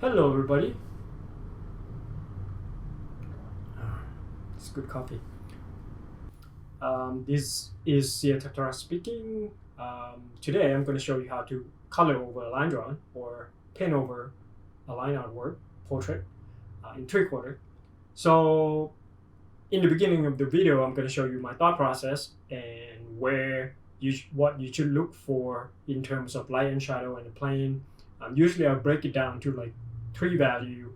Hello, everybody. It's good coffee. This is Xia Taptara speaking. Today, I'm going to show you how to color over a line drawing or paint over a line artwork portrait in 3/4. So, in the beginning of the video, I'm going to show you my thought process and what you should look for in terms of light and shadow and the plane. Usually, I'll break it down to like 3 value,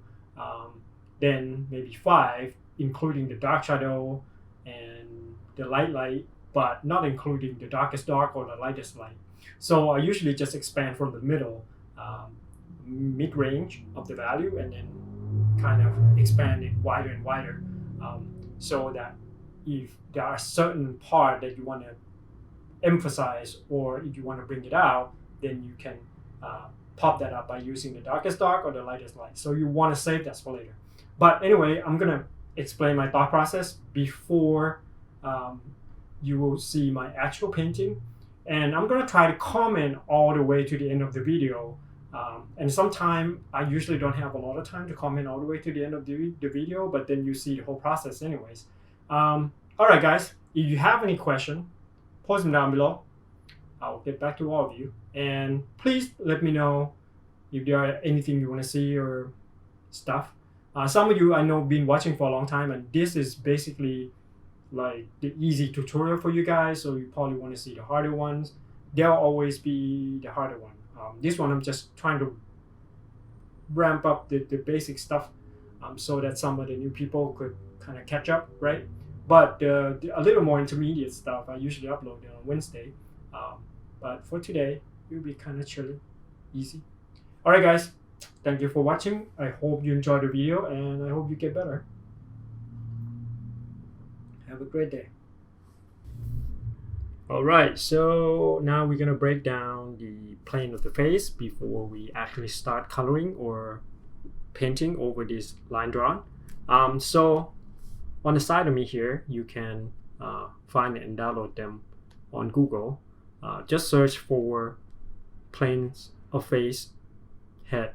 then maybe 5, including the dark shadow and the light, but not including the darkest dark or the lightest light. So I usually just expand from the middle, mid-range of the value, and then kind of expand it wider and wider, so that if there are certain part that you want to emphasize or if you want to bring it out, then you can pop that up by using the darkest dark or the lightest light. So you want to save that for later. But anyway, I'm going to explain my thought process before you will see my actual painting. And I'm going to try to comment all the way to the end of the video. And sometimes I usually don't have a lot of time to comment all the way to the end of the video, but then you see the whole process anyways. All right, guys, if you have any question, post them down below. I'll get back to all of you. And please let me know if there are anything you want to see or stuff. Some of you I know been watching for a long time, and this is basically like the easy tutorial for you guys, so you probably want to see the harder ones. There'll always be the harder one. This one I'm just trying to ramp up the basic stuff, so that some of the new people could kind of catch up, right? But a little more intermediate stuff I usually upload on Wednesday. But for today, it'll be kind of chilly, easy. All right, guys. Thank you for watching. I hope you enjoyed the video, and I hope you get better. Have a great day. All right, so now we're gonna break down the plane of the face before we actually start coloring or painting over this line drawing. So on the side of me here, you can find and download them on Google. Just search for planes of face head.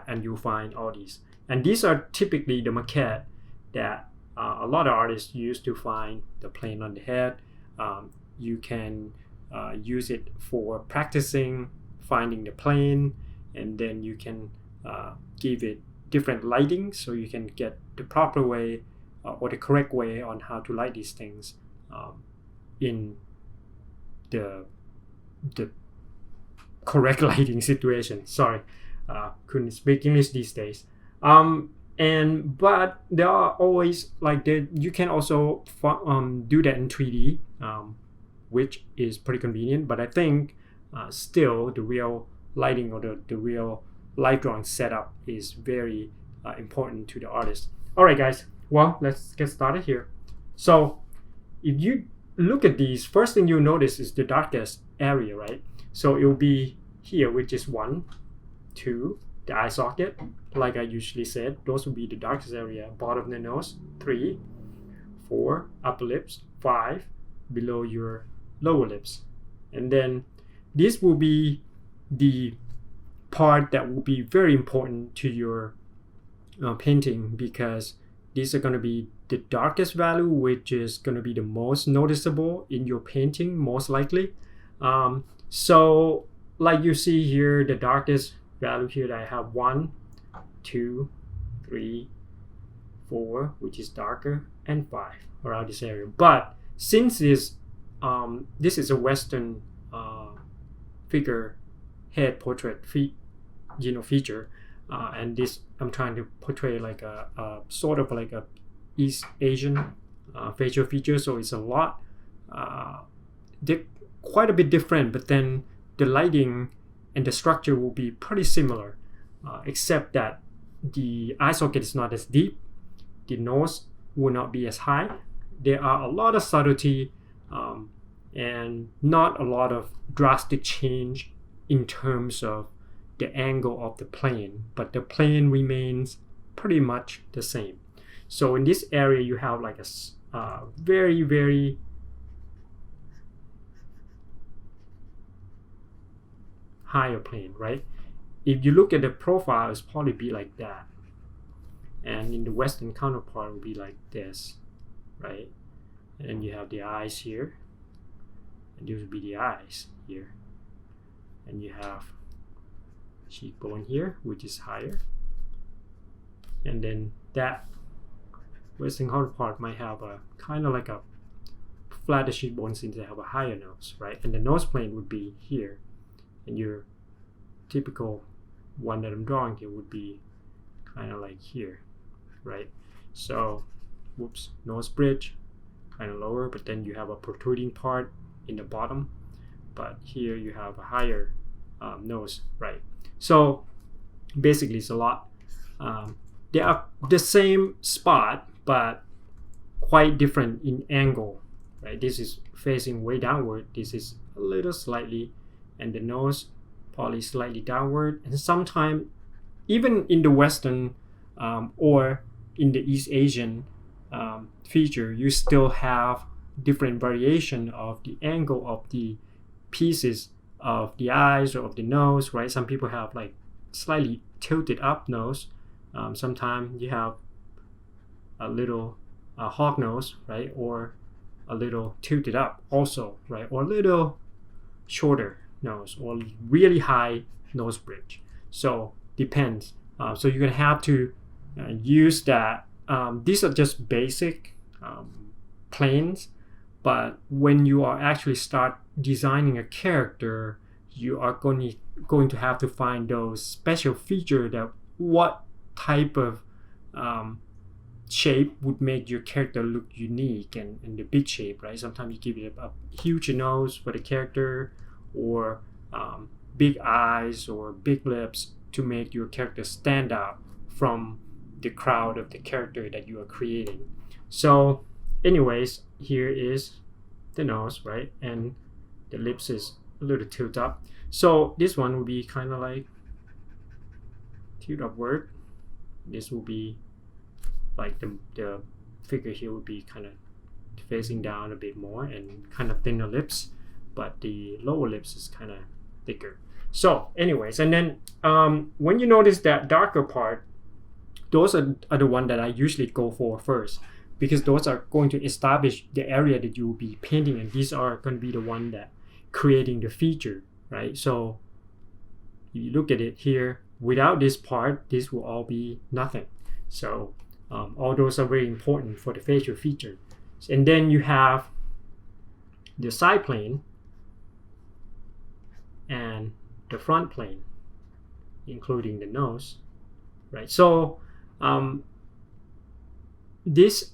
And you'll find all these. And these are typically the maquette that a lot of artists use to find the plane on the head. You can use it for practicing finding the plane, and then you can give it different lighting so you can get the proper way or the correct way on how to light these things in the correct lighting situation. Sorry, couldn't speak English these days. But there are always you can also do that in 3D, which is pretty convenient. But I think still the real lighting or the real light drawing setup is very important to the artist. All right, guys. Well, let's get started here. So if you look at these, first thing you'll notice is the darkest area, right? So it will be here, which is 1, 2, the eye socket, like I usually said, those will be the darkest area. Bottom of the nose, 3, 4, upper lips, 5, below your lower lips. And then this will be the part that will be very important to your painting, because these are going to be the darkest value, which is going to be the most noticeable in your painting, most likely. So like you see here, the darkest value here that I have 1, 2, 3, 4, which is darker, and 5 around this area. But since this is a Western figure head portrait feature, and this I'm trying to portray like a sort of like a East Asian facial feature, so it's a lot quite a bit different, but then the lighting and the structure will be pretty similar, except that the eye socket is not as deep, the nose will not be as high. There are a lot of subtlety and not a lot of drastic change in terms of the angle of the plane, but the plane remains pretty much the same. So in this area you have like a very, very higher plane, right? if you look at the profile, it's probably be like that. And in the Western counterpart, it will be like this, right? And then you have the eyes here, and these will be the eyes here. And you have cheekbone here, which is higher. And then that Western counterpart might have a kind of like a flatter cheekbone since they have a higher nose, right? And the nose plane would be here. And your typical one that I'm drawing here would be kind of like here, right? So, whoops, nose bridge, kind of lower, but then you have a protruding part in the bottom. But here you have a higher nose, right? So basically it's a lot. They are the same spot, but quite different in angle, right? This is facing way downward. This is a little slightly, and the nose probably slightly downward. And sometimes even in the Western or in the East Asian feature, you still have different variation of the angle of the pieces of the eyes or of the nose, right? Some people have like slightly tilted up nose. Sometimes you have a little hawk nose, right? Or a little tilted up also, right? Or a little shorter nose, or really high nose bridge. So depends. So you're gonna have to use that. These are just basic planes, but when you are actually start designing a character, you are going to have to find those special features that what type of shape would make your character look unique, and the big shape, right? Sometimes you give it a huge nose for the character, or big eyes or big lips to make your character stand out from the crowd of the character that you are creating. So anyways, here is the nose, right? And the lips is a little tilt up. So this one will be kind of like tilt upward. This will be like the figure here would be kind of facing down a bit more and kind of thinner lips, but the lower lips is kind of thicker. So anyways, and then when you notice that darker part, those are the one that I usually go for first, because those are going to establish the area that you will be painting, and these are going to be the one that creating the feature, right? So if you look at it here, without this part, this will all be nothing. So all those are very important for the facial feature. And then you have the side plane and the front plane, including the nose, right? So this,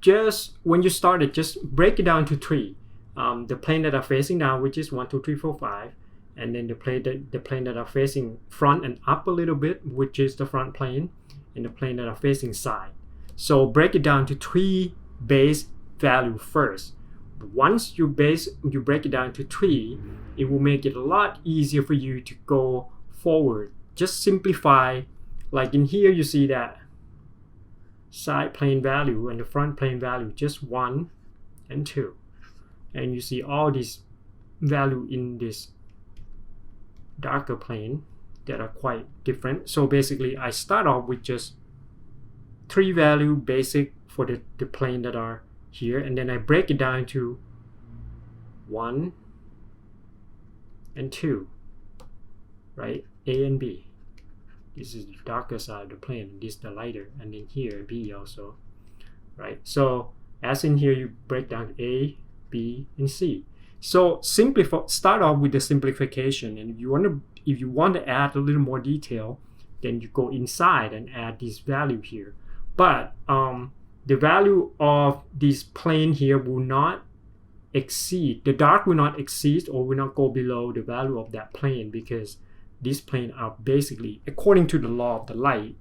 just when you start it, just break it down to three. The plane that are facing down, which is 1, 2, 3, 4, 5, and then the plane that are facing front and up a little bit, which is the front plane, and the plane that are facing side. So break it down to three base value first. Once you break it down to three, it will make it a lot easier for you to go forward. Just simplify. Like in here, you see that side plane value and the front plane value, just 1 and 2. And you see all these value in this darker plane that are quite different. So basically, I start off with just 3 value basic for the plane that are here, and then I break it down to 1 and 2, right? A and B. This is the darker side of the plane, this is the lighter, and then here B also, right? So as in here, you break down A, B, and C. So start off with the simplification, and if you want to add a little more detail, then you go inside and add this value here. But the value of this plane here will not exceed, the dark will not exceed or will not go below the value of that plane, because these planes are basically, according to the law of the light,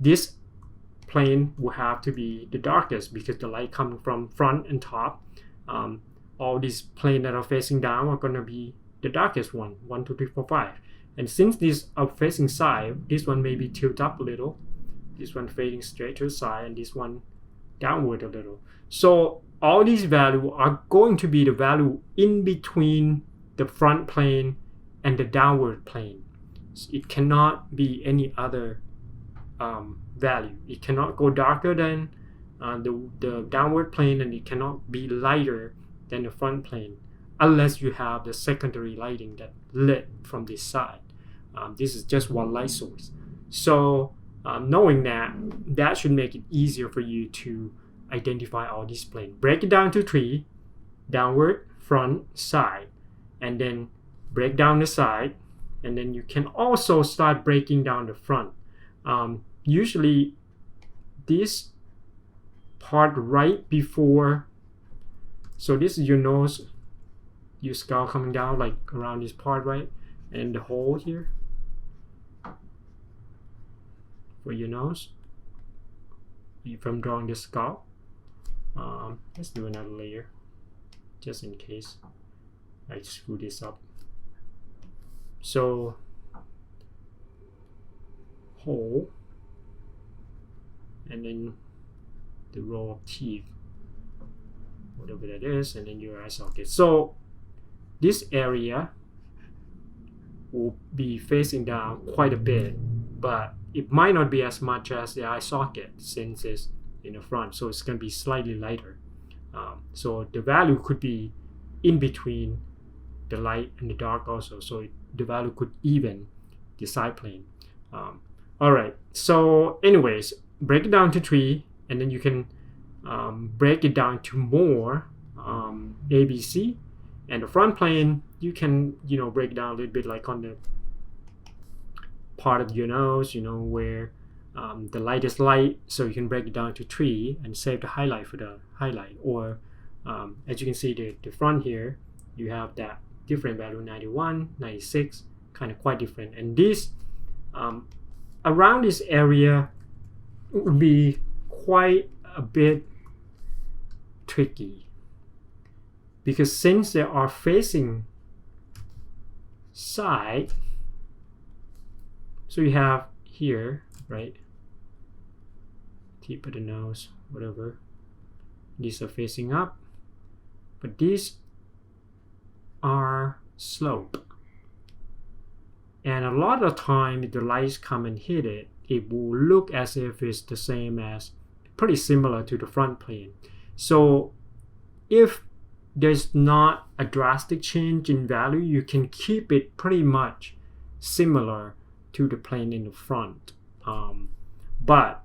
this plane will have to be the darkest because the light coming from front and top. All these planes that are facing down are going to be the darkest one, 1, 2, 3, 4, 5. And since these are facing side, this one may be tilted up a little, this one fading straight to the side, and this one downward a little. So all these values are going to be the value in between the front plane and the downward plane. It cannot be any other value. It cannot go darker than the downward plane, and it cannot be lighter than the front plane unless you have the secondary lighting that lit from this side. This is just one light source. So knowing that should make it easier for you to identify all these planes. Break it down to 3: downward, front, side, and then break down the side, and then you can also start breaking down the front. Usually this part right before, so this is your nose, your skull coming down like around this part, right? And the hole here for your nose if I'm drawing the skull. Let's do another layer just in case I screw this up. So hole, and then the row of teeth, whatever that is, and then your eye socket. So this area will be facing down quite a bit, but it might not be as much as the eye socket since it's in the front, so it's going to be slightly lighter. So the value could be in between the light and the dark also, so the value could even the side plane. Alright, so anyways, break it down to 3, and then you can break it down to more ABC. And the front plane, you can break it down a little bit, like on the part of your nose, where the light is light, so you can break it down to 3 and save the highlight for the highlight. Or as you can see, the front here, you have that different value, 91, 96, kind of quite different. And this around this area would be quite a bit tricky, because since they are facing side, so you have here, right, tip of the nose, whatever, these are facing up, but these are slope, and a lot of time if the lights come and hit it, it will look as if it's the same as, pretty similar to the front plane. So if there's not a drastic change in value, you can keep it pretty much similar to the plane in the front. But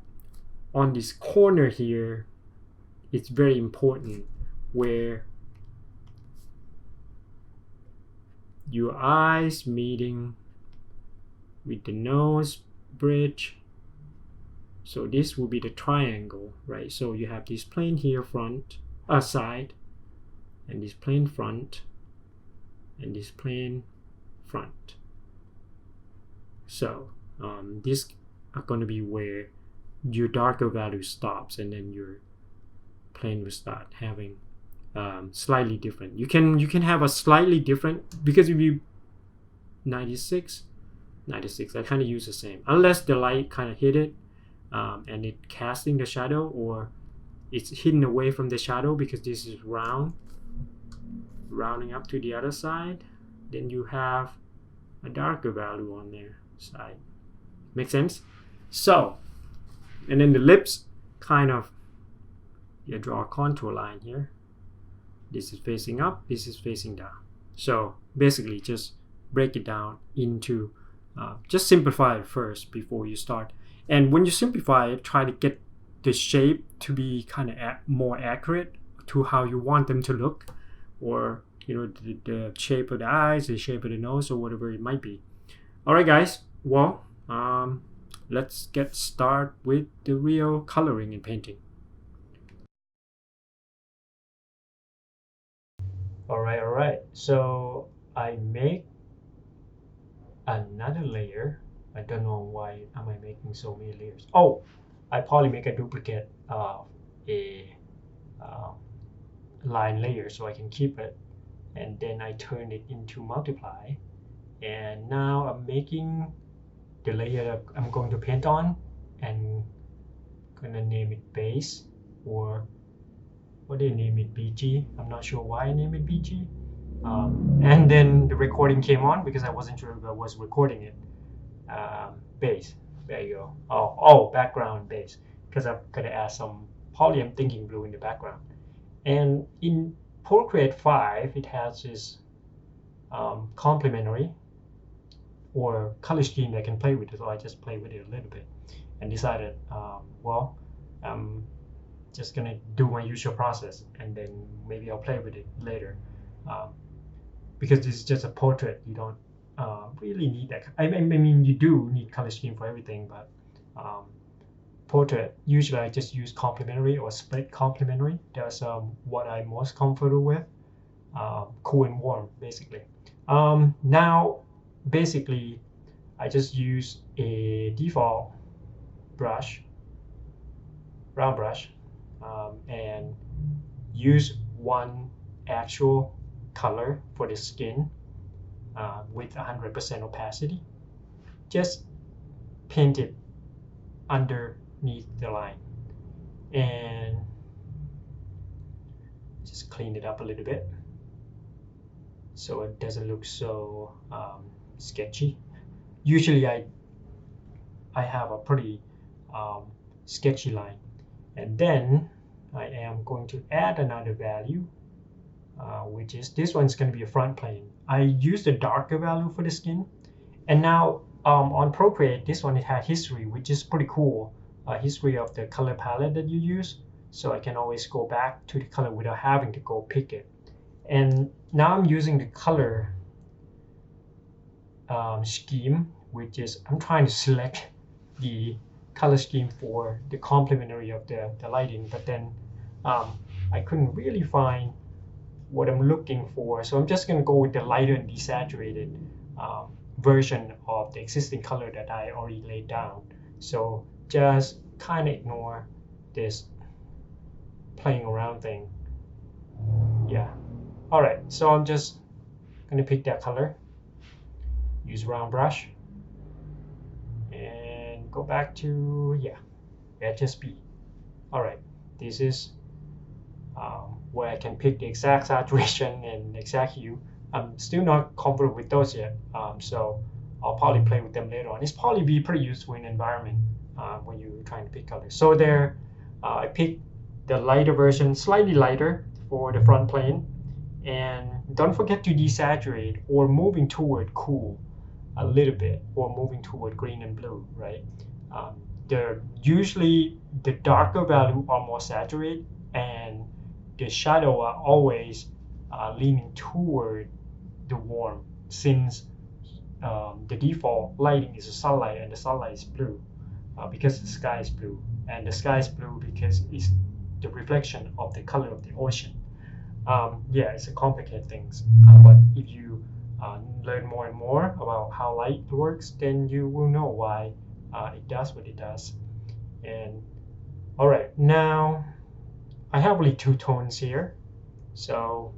on this corner here, it's very important where your eyes meeting with the nose bridge. So this will be the triangle, right? So you have this plane here, front, side, and this plane front, and this plane front. So these are going to be where your darker value stops, and then your plane will start having slightly different. You can have a slightly different, because if you 96, I kind of use the same, unless the light kind of hit it and it casting the shadow, or it's hidden away from the shadow because this is rounding up to the other side, then you have a darker value on their side. Make sense? So, and then the lips, kind of, you draw a contour line here. This is facing up, this is facing down. So basically just break it down into, just simplify it first before you start. And when you simplify it, try to get the shape to be kind of more accurate to how you want them to look, or the shape of the eyes, the shape of the nose, or whatever it might be. Alright guys, well, let's get started with the real coloring and painting. Alright, so I make another layer. I don't know why am I making so many layers. Oh, I probably make a duplicate of a line layer so I can keep it, and then I turn it into multiply, and now I'm making the layer that I'm going to paint on, and gonna name it base, or what do you name it, BG? I'm not sure why I name it BG. And then the recording came on because I wasn't sure if I was recording it. base. There you go. Oh, background base, because I'm gonna add some poly. I'm thinking blue in the background. And in Procreate 5, it has this complementary or color scheme that I can play with. So I just play with it a little bit and decided, well, I'm just gonna do my usual process, and then maybe I'll play with it later. Because this is just a portrait, you don't really need that. I mean, you do need color scheme for everything, but portrait, usually I just use complementary or split complementary. That's what I'm most comfortable with. Cool and warm, basically. Now, basically, I just use a default brush, round brush, and use one actual color for the skin with 100% opacity. Just paint it underneath the line and just clean it up a little bit so it doesn't look so sketchy. Usually I have a pretty sketchy line, and then I am going to add another value, which is this one's going to be a front plane. I used a darker value for the skin, and now on Procreate, this one it had history, which is pretty cool. History of the color palette that you use, so I can always go back to the color without having to go pick it. And now I'm using the color scheme, which is I'm trying to select the color scheme for the complementary of the lighting, but then I couldn't really find what I'm looking for, so I'm just going to go with the lighter and desaturated version of the existing color that I already laid down. So just kind of ignore this playing around thing. Yeah. All right, so I'm just going to pick that color, use round brush, and go back to, yeah, HSB. All right, this is where I can pick the exact saturation and exact hue. I'm still not comfortable with those yet, so I'll probably play with them later on. It's probably be pretty useful in environment when you're trying to pick colors. So there, I picked the lighter version, slightly lighter for the front plane, and don't forget to desaturate or moving toward cool a little bit, or moving toward green and blue, right? Usually the darker value are more saturated, and the shadow are always leaning toward the warm, since the default lighting is a sunlight, and the sunlight is blue because the sky is blue, and the sky is blue because it's the reflection of the color of the ocean. Yeah, it's a complicated things, but if you learn more and more about how light works, then you will know why it does what it does. And all right, now I have only two tones here, so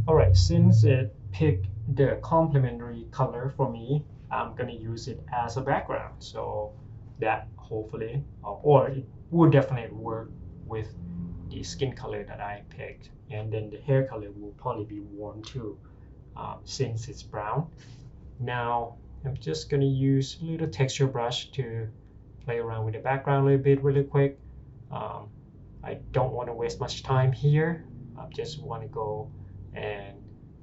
all right, since it picked the complementary color for me, I'm gonna use it as a background, so that hopefully, or it would definitely work with the skin color that I picked, and then the hair color will probably be warm too, since it's brown. Now I'm just gonna use a little texture brush to play around with the background a little bit really quick. I don't want to waste much time here. I just want to go and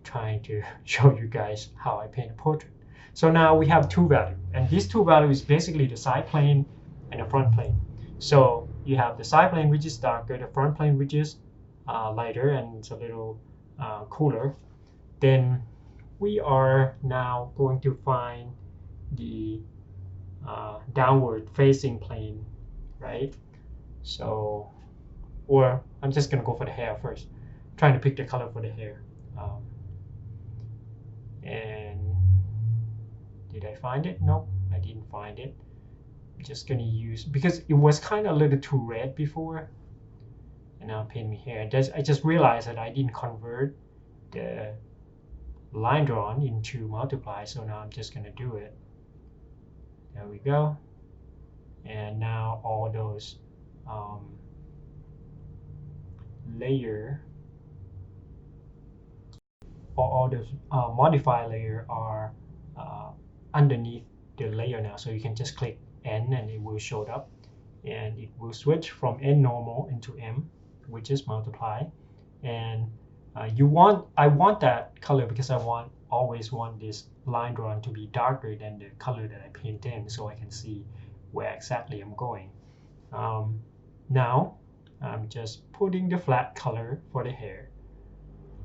trying to show you guys how I paint a portrait. So now we have two values, and these two values is basically the side plane and the front plane. So you have the side plane, which is darker, the front plane, which is lighter and it's a little cooler. Then we are now going to find the downward facing plane, right? So, or I'm just gonna go for the hair first, trying to pick the color for the hair. And did I find it? Nope, I didn't find it. I'm just gonna use, because it was kind of a little too red before, and now I'm painting hair. I just realized that I didn't convert the line drawn into multiply, so now I'm just gonna do it. There we go. And now all those layer all the modify layer are underneath the layer now. So you can just click N and it will show up, and it will switch from N normal into M, which is multiply. And I want that color because I always want this line drawing to be darker than the color that I paint in, so I can see where exactly I'm going. Now I'm just putting the flat color for the hair.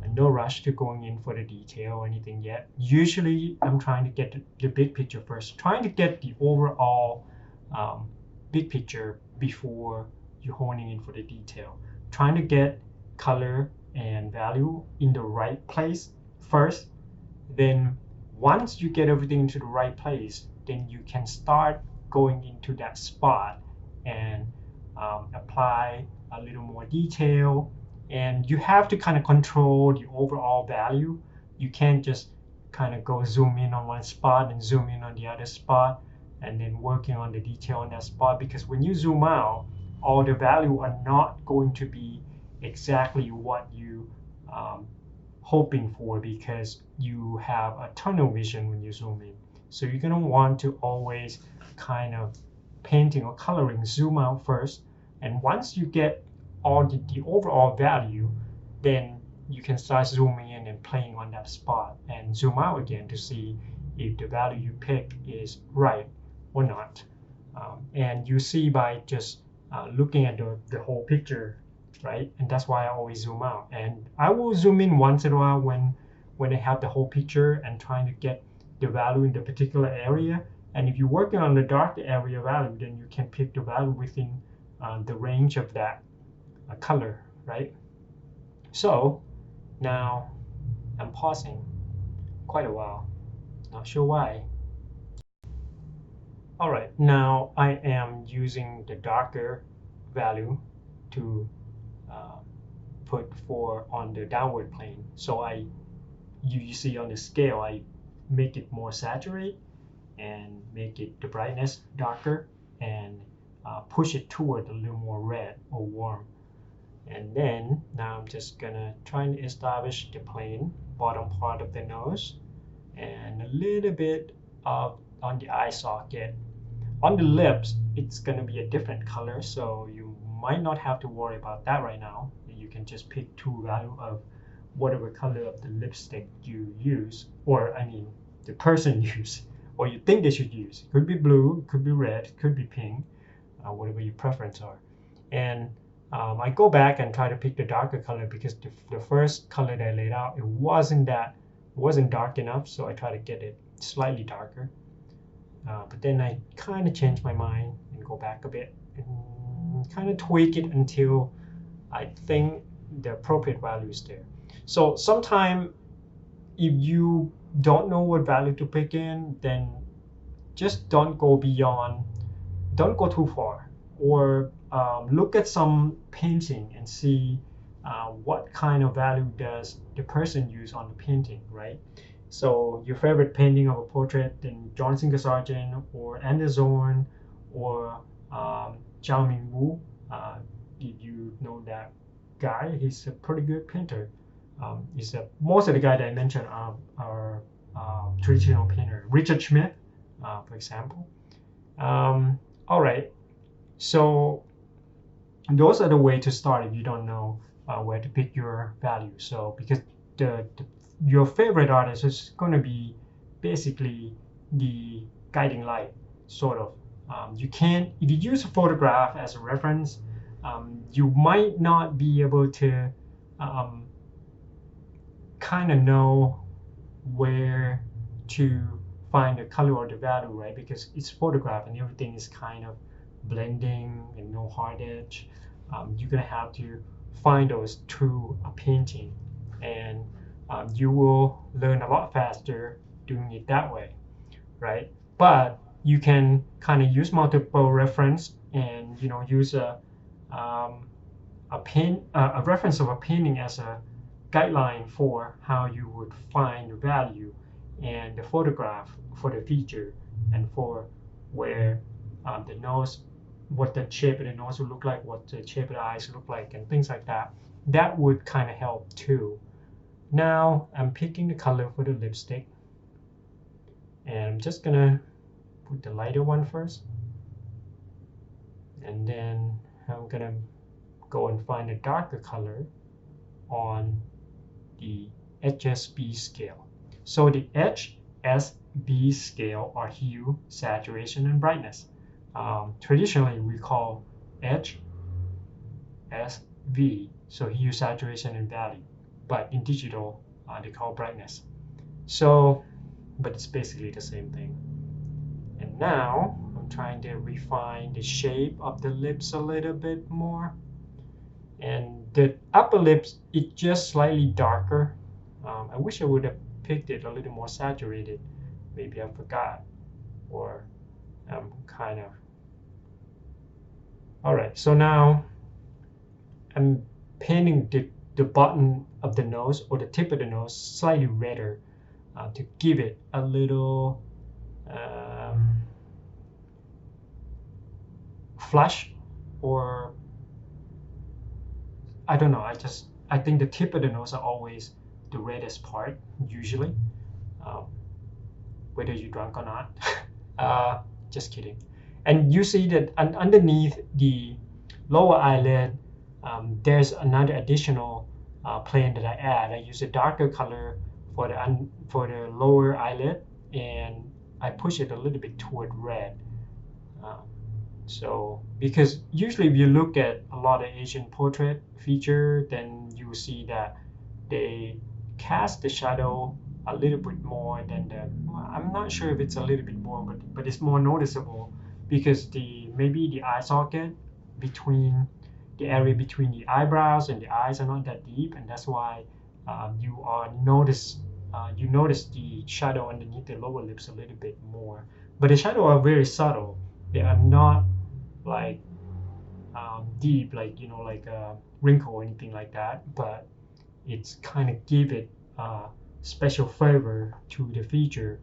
And no rush to going in for the detail or anything yet. Usually I'm trying to get the big picture first, trying to get the overall big picture before you honing in for the detail. Trying to get color and value in the right place first. Then once you get everything into the right place, then you can start going into that spot and apply a little more detail. And you have to kind of control the overall value. You can't just kind of go zoom in on one spot and zoom in on the other spot and then working on the detail on that spot, because when you zoom out, all the value are not going to be exactly what you hoping for, because you have a tunnel vision when you zoom in. So you're going to want to always kind of painting or coloring zoom out first, and once you get all the overall value, then you can start zooming in and playing on that spot and zoom out again to see if the value you pick is right or not. And you see by just looking at the whole picture, right? And that's why I always zoom out. And I will zoom in once in a while when I have the whole picture and trying to get the value in the particular area. And if you're working on the dark area value, then you can pick the value within the range of that color, right? So now I'm pausing quite a while, not sure why. All right, now I am using the darker value to put for on the downward plane. So you see on the scale, I make it more saturate and make it the brightness darker and push it toward a little more red or warm. And then now I'm just gonna try and establish the plane, bottom part of the nose, and a little bit of on the eye socket. On the lips, it's gonna be a different color, so you might not have to worry about that right now. You can just pick two value of whatever color of the lipstick you use, or I mean the person use, or you think they should use. It could be blue, it could be red, it could be pink, whatever your preference are. And I go back and try to pick the darker color because the first color that I laid out, it wasn't dark enough, so I try to get it slightly darker. But then I kind of change my mind and go back a bit and kind of tweak it until I think the appropriate value is there. So sometime if you don't know what value to pick in, then just don't go too far, or look at some painting and see what kind of value does the person use on the painting, right? So your favorite painting of a portrait, then John Singer Sargent or Anders Zorn or Zhao Mingwu, if you know that guy, he's a pretty good painter. Most of the guys that I mentioned are traditional painter. Richard Schmidt, for example. All right, so those are the way to start if you don't know where to pick your value. So because your favorite artist is going to be basically the guiding light, sort of. You can't, if you use a photograph as a reference, you might not be able to kind of know where to find the color or the value, right? Because it's photograph and everything is kind of blending and no hard edge. You're gonna have to find those through a painting, and you will learn a lot faster doing it that way, right? But you can kind of use multiple reference and use a reference of a painting as a guideline for how you would find the value, and the photograph for the feature, and for where the nose, what the shape of the nose would look like, what the shape of the eyes look like, and things like that. That would kind of help too. Now I'm picking the color for the lipstick, and I'm just gonna put the lighter one first, and then I'm gonna go and find a darker color on the HSB scale. So the HSB scale are hue, saturation, and brightness. Traditionally, we call HSV, so hue, saturation, and value. But in digital, they call brightness. So, but it's basically the same thing. And now I'm trying to refine the shape of the lips a little bit more. And the upper lips, it's just slightly darker. I wish I would have picked it a little more saturated. Maybe I forgot, or I'm kind of. All right, so now I'm painting the bottom of the nose or the tip of the nose slightly redder to give it a little flush, or I don't know. I think the tip of the nose are always the reddest part usually, um, whether you're drunk or not. Just kidding. And you see that underneath the lower eyelid, there's another additional plane that I add. I use a darker color for the lower eyelid, and I push it a little bit toward red. Um, so because usually if you look at a lot of Asian portrait feature, then you see that they cast the shadow a little bit more than the. I'm not sure if it's a little bit more, but it's more noticeable because maybe the eye socket between the area between the eyebrows and the eyes are not that deep, and that's why you notice the shadow underneath the lower lips a little bit more. But the shadow are very subtle. They are not like deep, like like a wrinkle or anything like that. But it's kind of give it special flavor to the feature.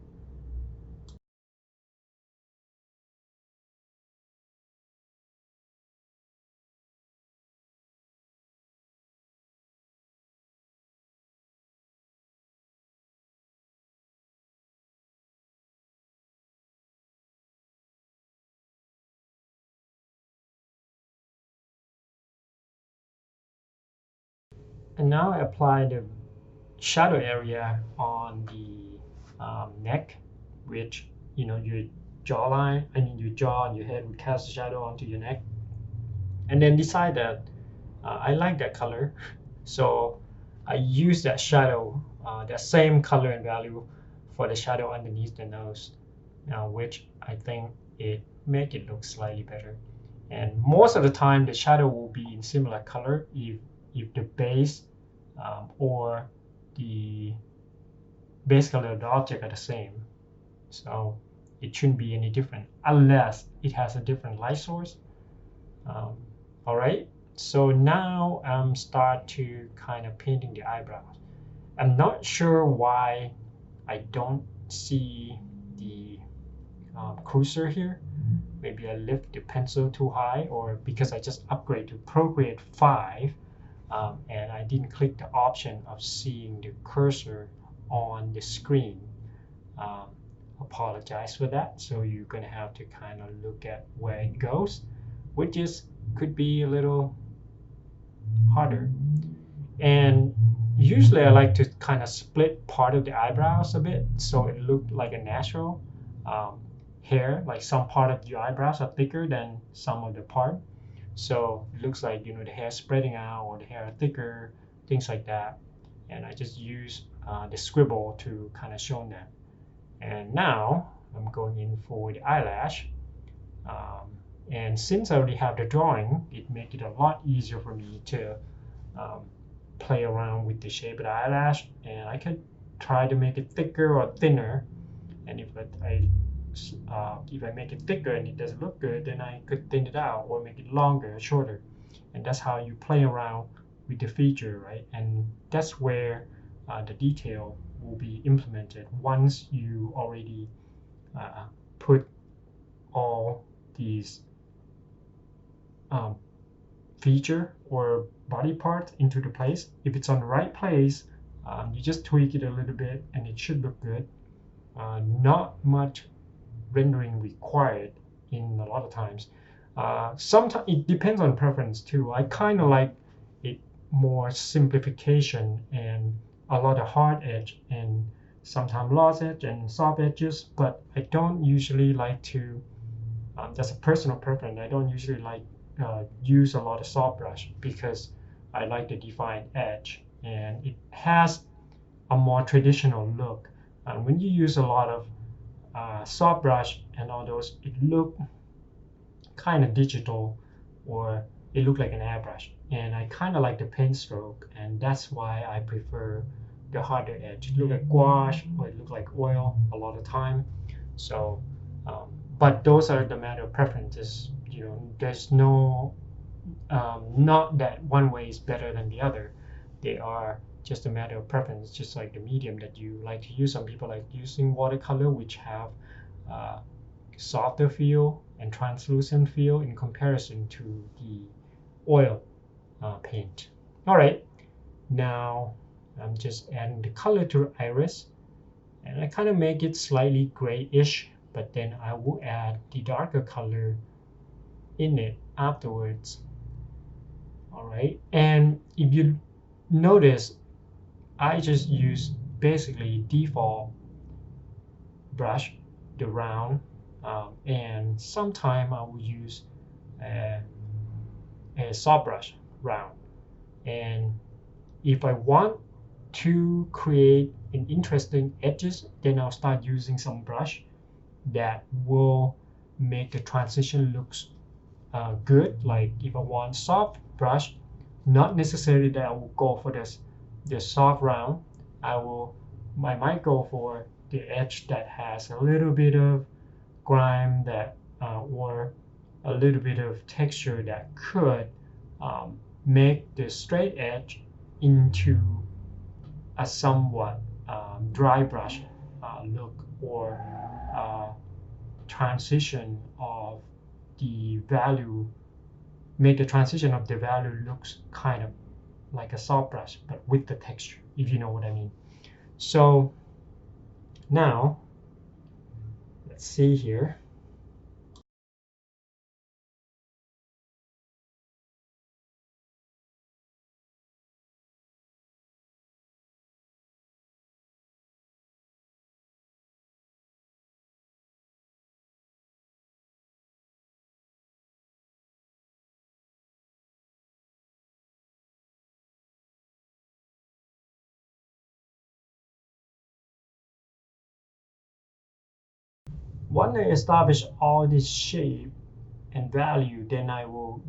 And now I apply the shadow area on the neck, which your jawline, I mean your jaw and your head would cast a shadow onto your neck, and then decide that I like that color, so I use that shadow, that same color and value for the shadow underneath the nose, which I think it make it look slightly better. And most of the time, the shadow will be in similar color if the base or the base color of the object are the same. So it shouldn't be any different unless it has a different light source. Um, all right. So now I'm start to kind of painting the eyebrows. I'm not sure why I don't see the cursor here. Maybe I lift the pencil too high, or because I just upgrade to Procreate 5 and I didn't click the option of seeing the cursor on the screen. Um, Apologize for that. So you're gonna have to kind of look at where it goes, which is could be a little harder. And usually I like to kind of split part of the eyebrows a bit so it looked like a natural um, hair, like some part of your eyebrows are thicker than some of the part. So it looks like the hair spreading out or the hair thicker, things like that. And I just use the scribble to kind of show that. And now I'm going in for the eyelash. Um, and since I already have the drawing, it makes it a lot easier for me to um, play around with the shape of the eyelash, and I could try to make it thicker or thinner. And if I make it thicker and it doesn't look good, then I could thin it out or make it longer or shorter. And that's how you play around with the feature, right? And that's where the detail will be implemented once you already put all these um, feature or body part into the place. If it's on the right place, You just tweak it a little bit and it should look good. Not much rendering required in a lot of times. Sometimes it depends on preference too. I kind of like it more simplification and a lot of hard edge and sometimes lost edge and soft edges, but I don't usually like to, that's a personal preference. I don't usually like use a lot of soft brush because I like the defined edge and it has a more traditional look. And when you use a lot of soft brush and all those, it look kind of digital or it look like an airbrush. And I kind of like the paint stroke, and that's why I prefer the harder edge. It look like gouache or it look like oil a lot of time. So, but those are the matter of preferences. You know, there's no, not that one way is better than the other. They are just a matter of preference, just like the medium that you like to use. Some people like using watercolor, which have softer feel and translucent feel in comparison to the oil paint. All right, now I'm just adding the color to iris, and I kind of make it slightly grayish, but then I will add the darker color in it afterwards. All right, and if you notice, I just use basically default brush, the round, and sometime I will use a soft brush round. And if I want to create an interesting edges, then I'll start using some brush that will make the transition looks good. Like if I want soft brush, not necessarily that I will go for the soft round. I might go for the edge that has a little bit of grime that or a little bit of texture that could make the straight edge into a somewhat dry brush look, or transition of the value, make the transition of the value looks kind of like a soft brush, but with the texture, if you know what I mean. So now, let's see here. Once I establish all this shape and value, then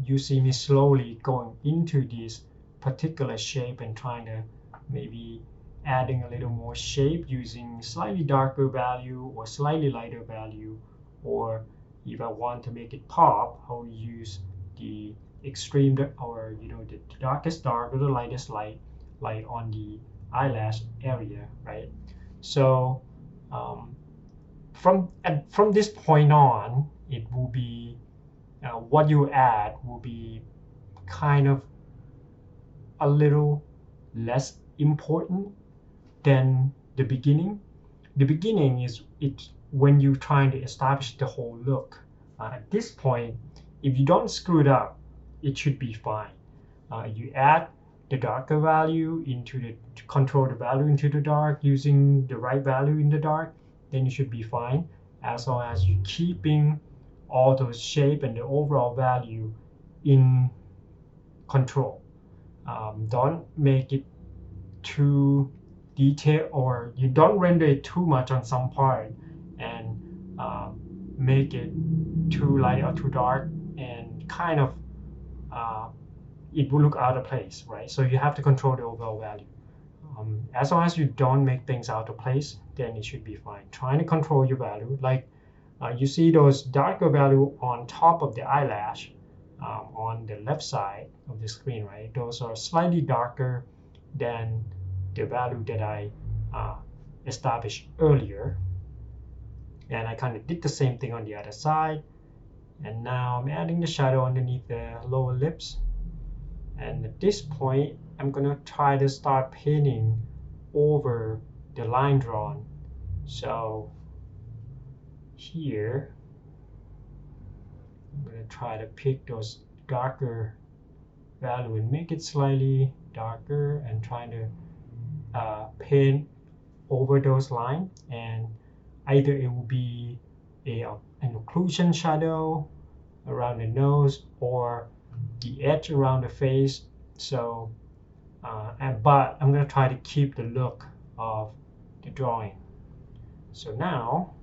you see me slowly going into this particular shape and trying to maybe adding a little more shape using slightly darker value or slightly lighter value, or if I want to make it pop, I'll use the extreme, or the darkest dark or the lightest light on the eyelash area, right? So from this point on, it will be what you add will be kind of a little less important than the beginning. The beginning is it when you're trying to establish the whole look. At this point, if you don't screw it up, it should be fine. You add the darker value into to control the value into the dark using the right value in the dark, then you should be fine, as long as you're keeping all those shape and the overall value in control. Don't make it too detailed, or you don't render it too much on some part and make it too light or too dark, and kind of it will look out of place, right? So you have to control the overall value. As long as you don't make things out of place, then it should be fine. Trying to control your value, like you see those darker value on top of the eyelash on the left side of the screen, right? Those are slightly darker than the value that I established earlier. And I kind of did the same thing on the other side. And now I'm adding the shadow underneath the lower lips. And at this point, I'm gonna try to start painting over the line drawn. So here I'm going to try to pick those darker value and make it slightly darker, and trying to paint over those lines, and either it will be an occlusion shadow around the nose or the edge around the face. So but I'm going to try to keep the look of the drawing. So now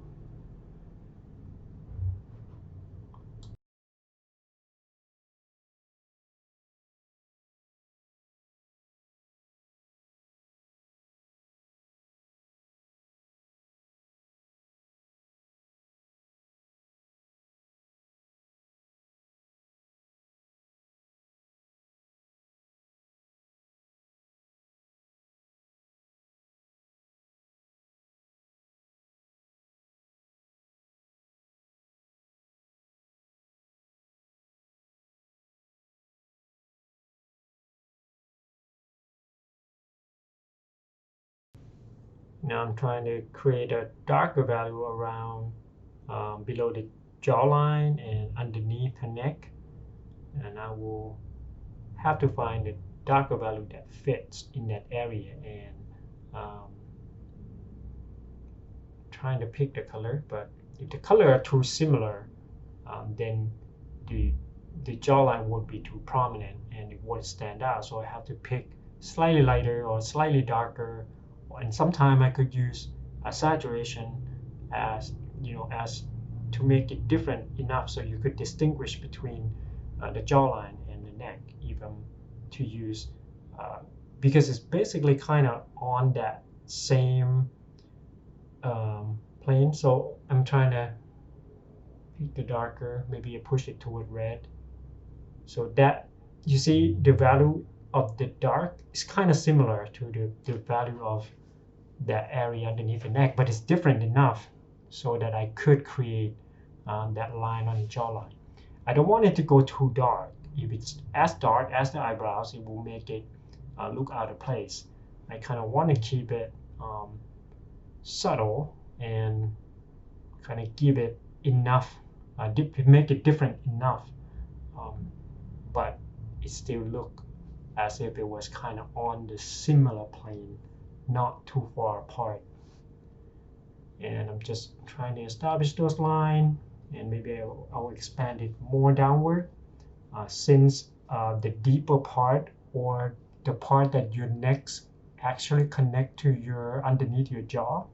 I'm trying to create a darker value around below the jawline and underneath her neck, and I will have to find the darker value that fits in that area, and trying to pick the color. But if the color are too similar, then the jawline won't be too prominent and it won't stand out. So I have to pick slightly lighter or slightly darker, and sometimes I could use a saturation as as to make it different enough so you could distinguish between the jawline and the neck, even to use because it's basically kind of on that same plane. So I'm trying to pick the darker, maybe I push it toward red, so that you see the value of the dark is kind of similar to the value of that area underneath the neck, but it's different enough so that I could create that line on the jawline. I don't want it to go too dark. If it's as dark as the eyebrows, it will make it look out of place. I kind of want to keep it subtle and kind of give it enough, make it different enough, but it still look as if it was kind of on the similar plane, not too far apart. And I'm just trying to establish those lines, and maybe I'll expand it more downward, since the deeper part, or the part that your necks actually connect to your underneath your jaw,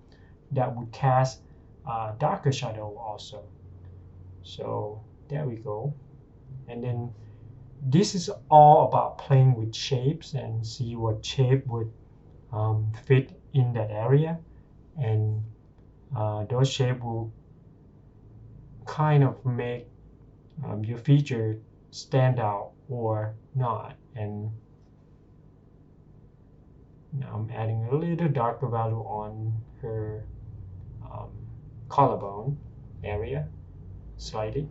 that would cast darker shadow also. So there we go. And then this is all about playing with shapes and see what shape would fit in that area, and those shapes will kind of make your feature stand out or not. And now I'm adding a little darker value on her collarbone area slightly.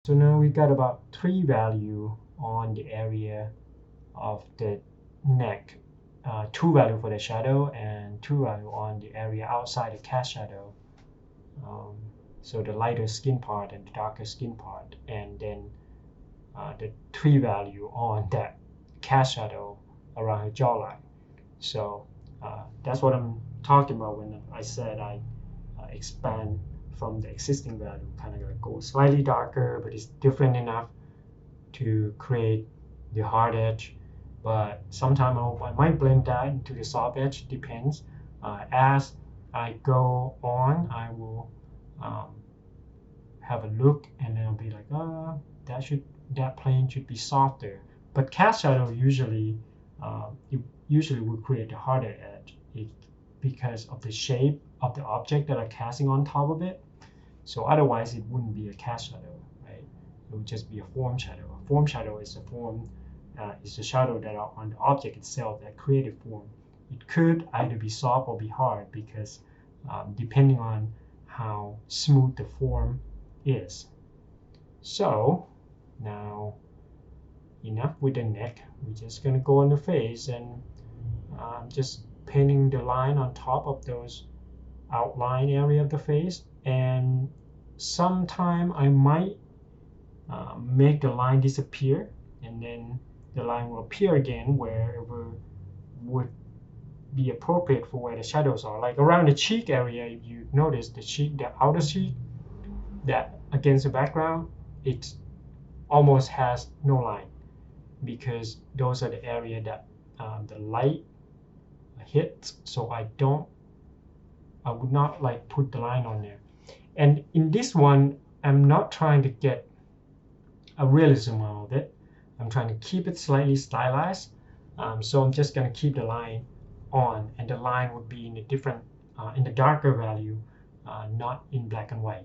So now we got about 3 value on the area of the neck, 2 value for the shadow and 2 value on the area outside the cast shadow. So the lighter skin part and the darker skin part, and then the 3 value on that cast shadow around her jawline. So that's what I'm talking about when I said I expand from the existing value, kind of like go slightly darker, but it's different enough to create the hard edge. But sometimes I might blend that into the soft edge, depends. As I go on, I will have a look, and then I'll be like, that plane should be softer. But cast shadow usually will create a harder edge because of the shape of the object that I'm casting on top of it. So otherwise it wouldn't be a cast shadow, right? It would just be a form shadow. A form shadow is a shadow that are on the object itself that create a form. It could either be soft or be hard because depending on how smooth the form is. So now enough with the neck. We're just gonna go on the face and just painting the line on top of those outline area of the face. And sometime I might make the line disappear, and then the line will appear again wherever would be appropriate for where the shadows are. Like around the cheek area, if you notice the cheek, the outer cheek, that against the background, it almost has no line because those are the area that the light hits. So I would not like put the line on there. And in this one, I'm not trying to get a realism out of it. I'm trying to keep it slightly stylized. So I'm just going to keep the line on, and the line would be in a different, in the darker value, not in black and white.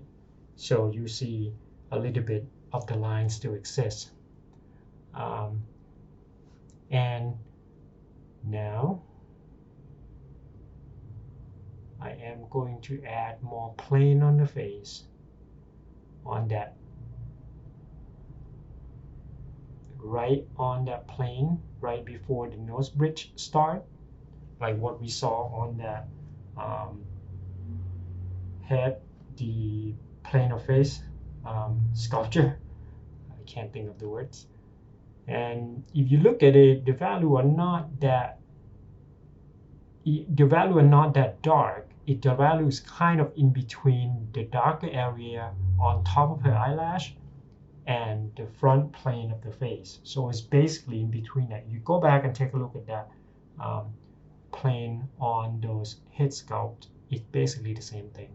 So you see a little bit of the line still exists. And now I am going to add more plane on the face on that, right on that plane, right before the nose bridge start, like what we saw on that head, the plane of face sculpture. I can't think of the words. And if you look at it, the value are not that dark. The value is kind of in between the darker area on top of her eyelash and the front plane of the face. So it's basically in between that. You go back and take a look at that plane on those head sculpt. It's basically the same thing.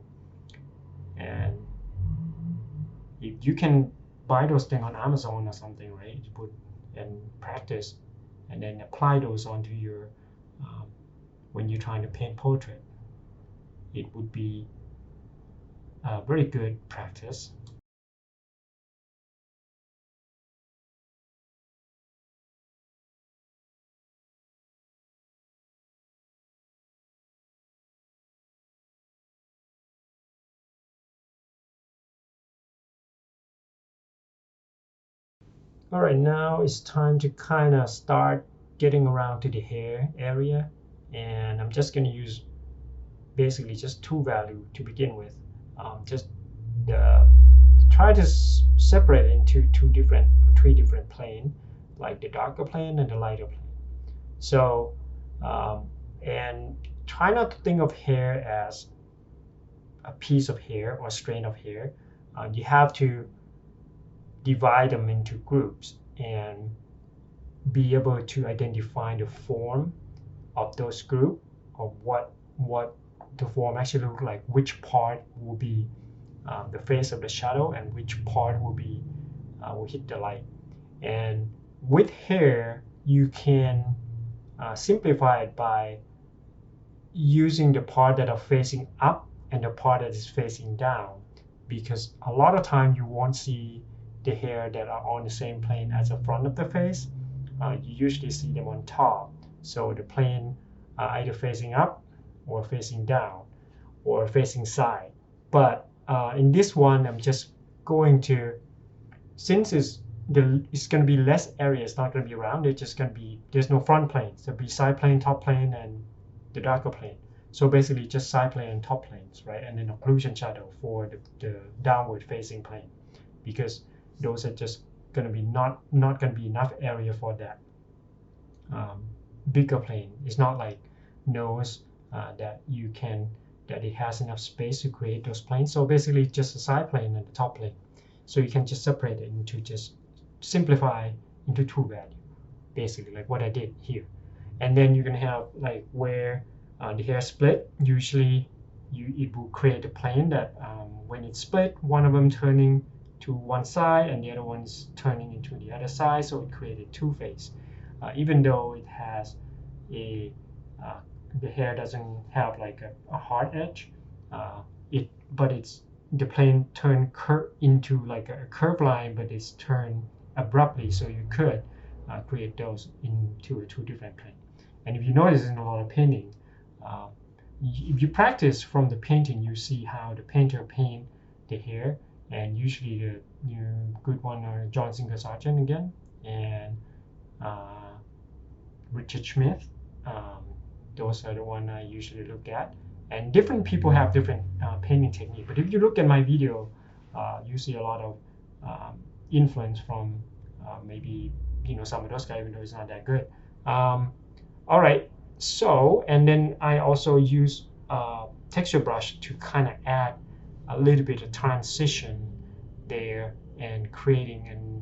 And if you can buy those things on Amazon or something, right? You put and practice, and then apply those onto your when you're trying to paint portrait. It would be a very good practice. All right, now it's time to kind of start getting around to the hair area, and I'm just going to use basically just two values to begin with. Just try to separate it into three different plane, like the darker plane and the lighter plane. So, and try not to think of hair as a piece of hair or strain of hair. You have to divide them into groups and be able to identify the form of those groups, of what the form actually look like, which part will be the face of the shadow and which part will be will hit the light. And with hair, you can simplify it by using the part that are facing up and the part that is facing down, because a lot of time you won't see the hair that are on the same plane as the front of the face. You usually see them on top. So the plane either facing up or facing down or facing side. But in this one, I'm just going to, since it's going to be less area, it's not going to be round, it's just going to be, there's no front planes. There'll be side plane, top plane, and the darker plane. So basically just side plane and top planes, right? And then occlusion shadow for the downward facing plane, because those are just going to be not going to be enough area for that bigger plane. It's not like nose that it has enough space to create those planes. So basically just a side plane and the top plane. So you can just separate it into, just simplify into two values, basically like what I did here. And then you're gonna have like where the hair split. Usually it will create a plane that when it's split, one of them turning to one side and the other one's turning into the other side, so it created two face. Even though it has the hair doesn't have like a hard edge, but it's the plane turn into like a curved line, but it's turned abruptly, so you could create those into two different planes. And if you notice in a lot of painting, uh, if you practice from the painting, you see how the painter paint the hair, and usually the good one are John Singer Sargent again, and Richard Smith. Um, those are the one I usually look at. And different people have different painting technique. But if you look at my video, you see a lot of influence from maybe some of those guys, even though it's not that good. All right. So, and then I also use texture brush to kind of add a little bit of transition there and creating and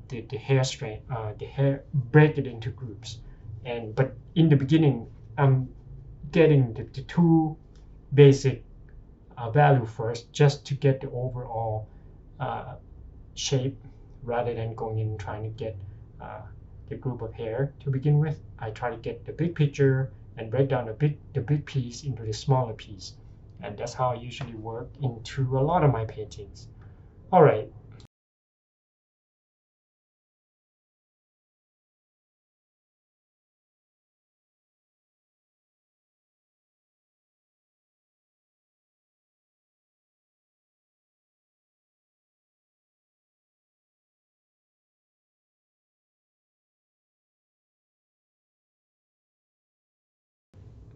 the hair break it into groups. But in the beginning, I'm getting the two basic value first, just to get the overall shape, rather than going in and trying to get the group of hair to begin with. I try to get the big picture and break down the big piece into the smaller piece, and that's how I usually work into a lot of my paintings. All right.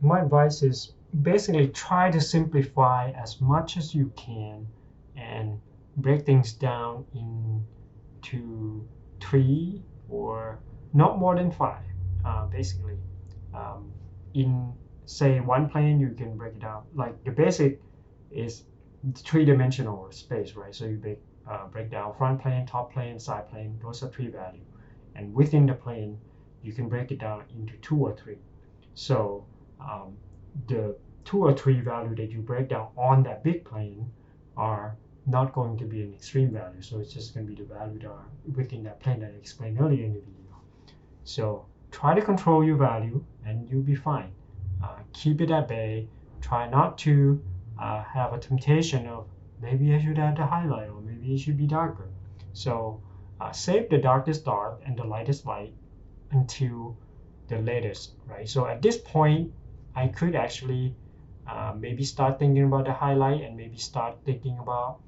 My advice is basically try to simplify as much as you can and break things down into three or not more than five, basically. Um, in say one plane, you can break it down. Like the basic is three-dimensional space, right? So you break down front plane, top plane, side plane. Those are three values. And within the plane, you can break it down into two or three. So the two or three value that you break down on that big plane are not going to be an extreme value. So it's just going to be the value that are within that plane that I explained earlier in the video. So try to control your value and you'll be fine. Keep it at bay. Try not to have a temptation of maybe I should add the highlight or maybe it should be darker. So save the darkest dark and the lightest light until the latest, right? So at this point, I could actually maybe start thinking about the highlight and maybe start thinking about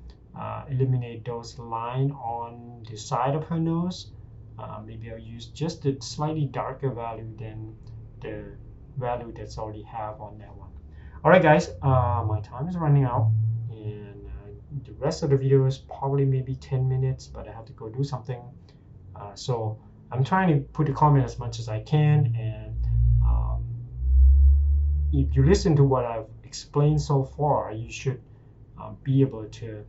eliminate those lines on the side of her nose. Maybe I'll use just a slightly darker value than the value that's already have on that one. All right, guys, my time is running out, and the rest of the video is probably maybe 10 minutes, but I have to go do something. So I'm trying to put the comment as much as I can, and if you listen to what I've explained so far, you should be able to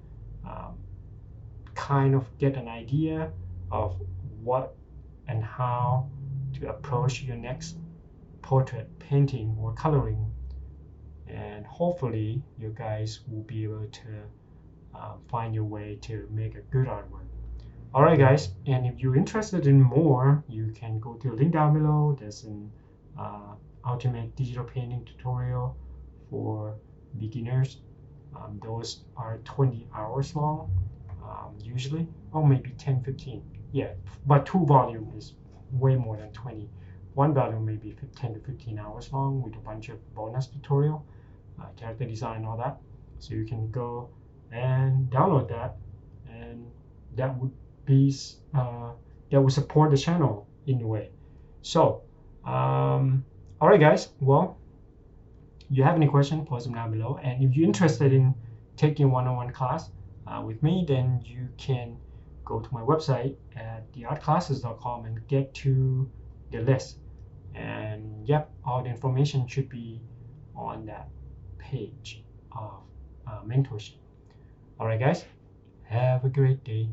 kind of get an idea of what and how to approach your next portrait painting or coloring, and hopefully you guys will be able to find your way to make a good artwork. All right, guys, and if you're interested in more, you can go to the link down below. There's an ultimate digital painting tutorial for beginners. Those are 20 hours long, usually, or maybe 10-15. Yeah, but two volume is way more than 20. One volume may be 10 to 15 hours long with a bunch of bonus tutorial, character design, all that. So you can go and download that, and that would be that would support the channel in a way. So all right, guys, well, you have any question, post them down below. And if you're interested in taking one-on-one class with me, then you can go to my website at theartclasses.com and get to the list. And yep, all the information should be on that page of mentorship. All right, guys, have a great day.